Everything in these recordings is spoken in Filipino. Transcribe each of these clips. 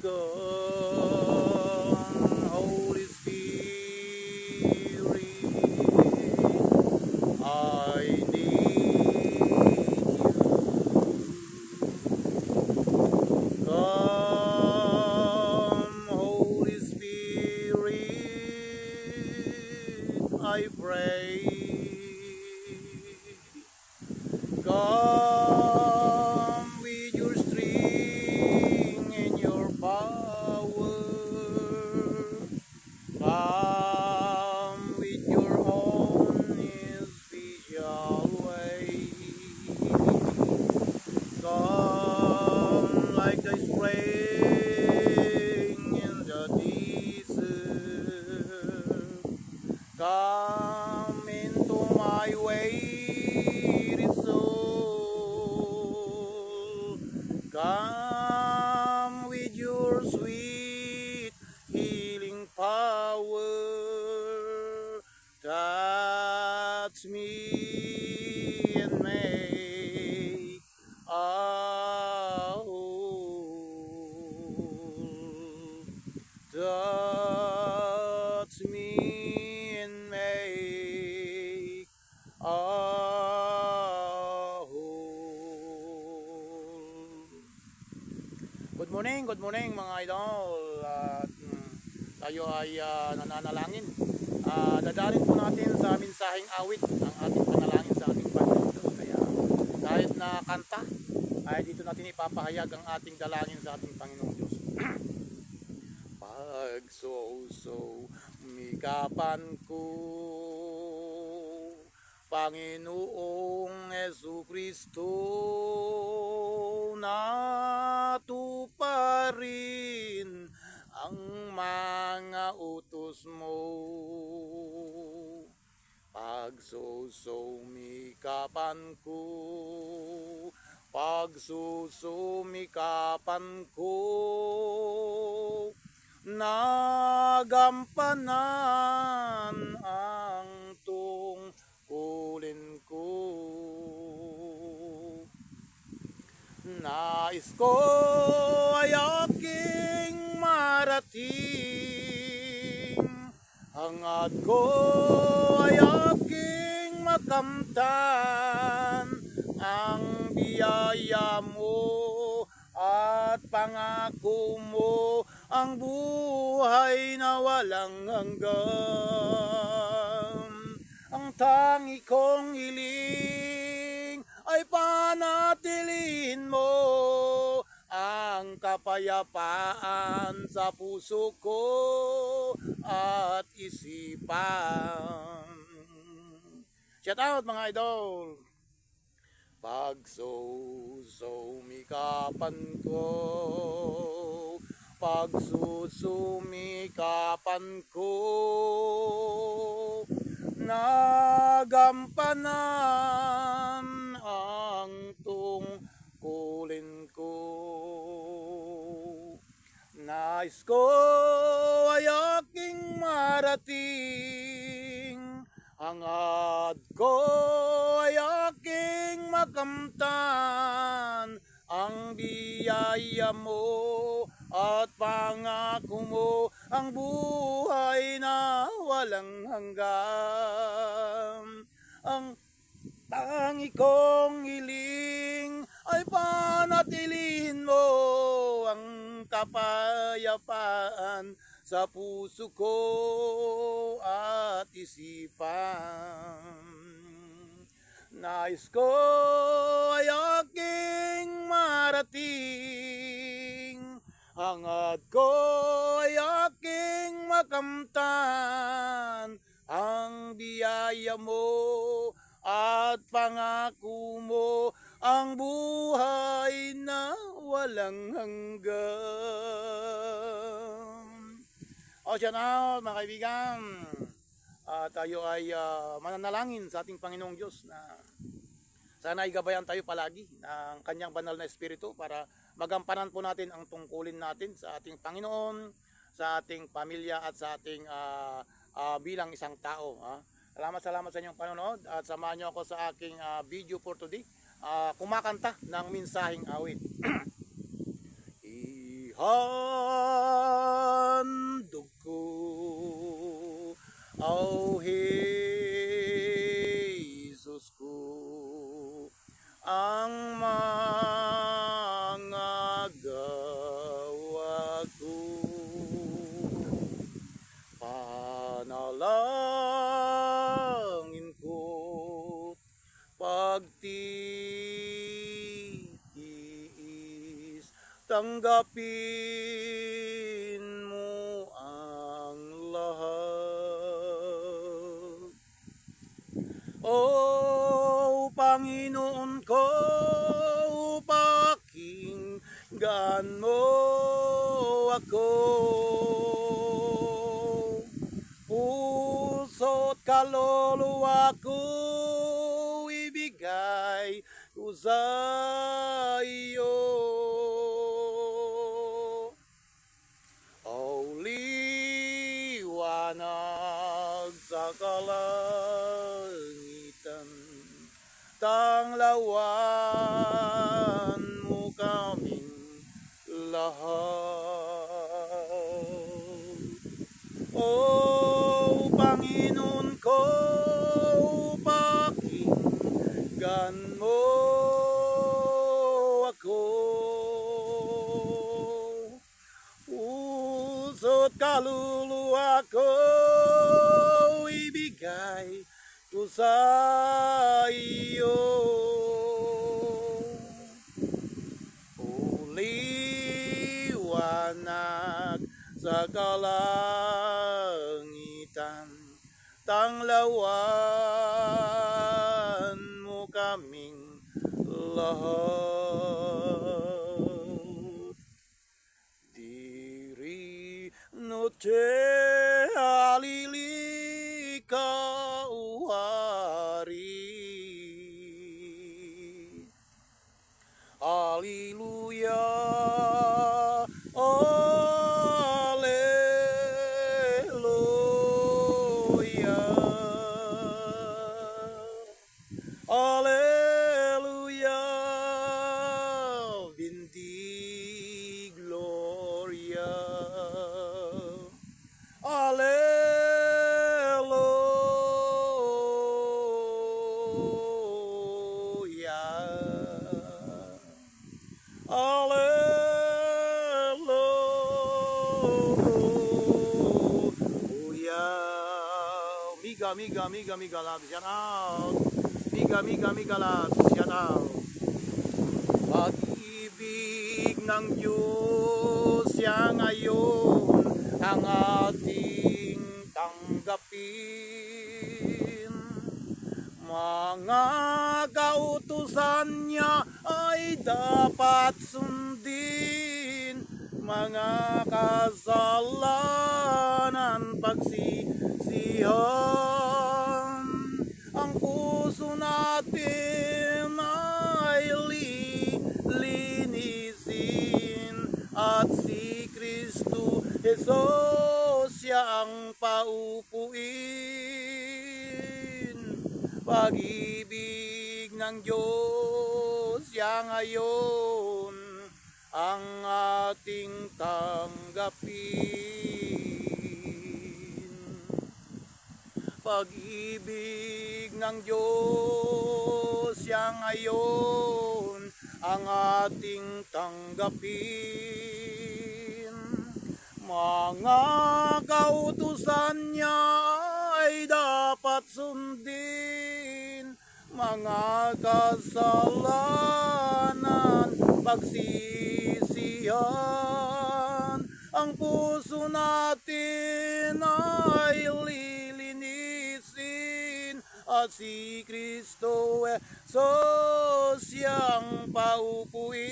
Come, Holy Spirit, I need you. Come, Holy Spirit, I pray. Come with your strength and your power. Come with your own special way. Come like a spring in the desert. Come into my weary soul. Come with your sweet healing power. Touch me and make a whole. Touch me and make a whole. Good morning mga idol. Tayo ay nananalangin. Dadalhin po natin sa mensaheng awit ang ating panalangin sa ating Panginoon Diyos. Kaya kahit na kanta, ay dito natin ipapahayag ang ating dalangin sa ating Panginoong Diyos. Pagsuso, mikapan ko, Panginoong Jesucristo, natuparin ang mga utos mo. Pagsusumikapan ko, pagsusumikapan ko, nagampanan ang tungkulin ko. Nais ko ay aking marating, hangad ko ay aking makamtan ang biyaya mo at pangako mo, ang buhay na walang hanggan. Ang tangi kong hiling ay panatilihin mo ang kapayapaan sa puso ko at isipan. Shout out mga idol! Pagsusumikapan ko, pagsusumikapan ko, nagampanan ang tungkulin ko. Nais ko ay aking marating, hangad ko ay aking makamtan ang biyaya mo at pangako mo, ang buhay na walang hanggan. Ang tangi kong hiling ay panatilihin mo ang kapayapaan sa puso ko at isipan. Nais ko ay aking marating, hangad ko ay aking makamtan ang biyaya mo at pangako mo, ang buhay na walang hanggan. Shout out mga kaibigan. Tayo ay mananalangin sa ating Panginoong Diyos na sana ay gabayan tayo palagi ng kanyang banal na espiritu para magampanan po natin ang tungkulin natin sa ating Panginoon, sa ating pamilya at sa ating bilang isang tao. Salamat sa inyong panonood at samahan niyo ako sa aking video for today. Kumakanta ng mensaheng awit. ihandog ko, O Jesus ko, ang mga gawa ko. Panalangin ko, pagtitiis, tanggapin mo ang lahat. O Panginoon ko, pakinggan mo ako. Puso't kaluluwa ko ibigay ko sa iyo. O liwanag sa kalangitan, tanglawan mo kaming lahat. O Panginoon ko, pakinggan mo ako. Puso't kaluluwa ko ibigay ko sa iyo. O liwanag sa kalangitan, tanglawan mo kaming lahat. Diri noche halili ka uhari. Hallelujah, Hallelujah, Hallelujah, Vindi Gloria, Miga, love, shout out. Miga, love, shout out. Pag-ibig ng Diyos siya ngayon ang ating tanggapin. Mga kautusan niya ay dapat sundin, mga kasalanan pagsisihan. Ang puso natin ay lilinisin, at si Kristo Jesus siya ang paupuin. Pag-ibig ng Diyos siya ngayon ang ating tanggapin. Pag-ibig ng Diyos siya ngayon ang ating tanggapin. Mga kautusan niya ay dapat sundin, mga kasalanan pagsisihan. Ang puso natin ay lilinisin, at si Kristo Jesus siyang paupuin.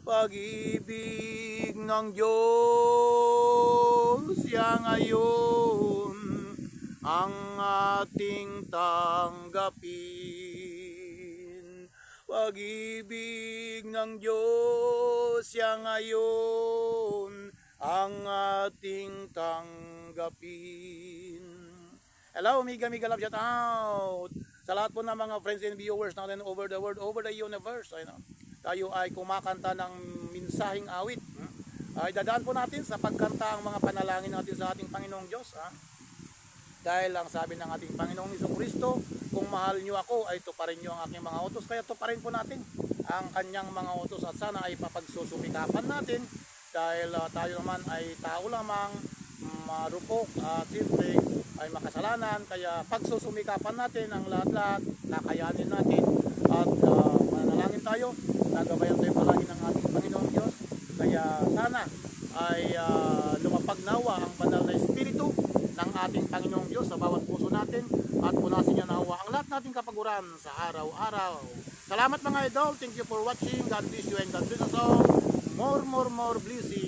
Pag-ibig ng Diyos siya ngayon ang ating tanggapin. Pag-ibig ng Diyos siya ngayon ang ating tanggapin. Hello, Miga Love, shout out sa lahat po ng mga friends and viewers natin over the world, over the universe. Ayun, tayo ay kumakanta ng minsaheng awit. Ay dadaan po natin sa pagkanta ang mga panalangin natin sa ating Panginoong Diyos. Dahil ang sabi ng ating Panginoong Jesucristo, kung mahal nyo ako, ay tuparin nyo ang aking mga utos. Kaya tuparin po natin ang kanyang mga utos at sana ay papagsusumikapan natin dahil tayo naman ay tao lamang, marupok at siyempre ay makasalanan. Kaya pagsusumikapan natin ang lahat-lahat, kakayanin natin at manalangin tayo. Nagabayan tayo palagi ng ating Panginoong Diyos. Kaya sana ay lumapag nawa ang banal na Espiritu ng ating Panginoong Diyos sa bawat puso natin at punasin niya nawa ang lahat nating kapaguran sa araw-araw. Salamat mga idol. Thank you for watching. God bless you and God bless us all. More blessing.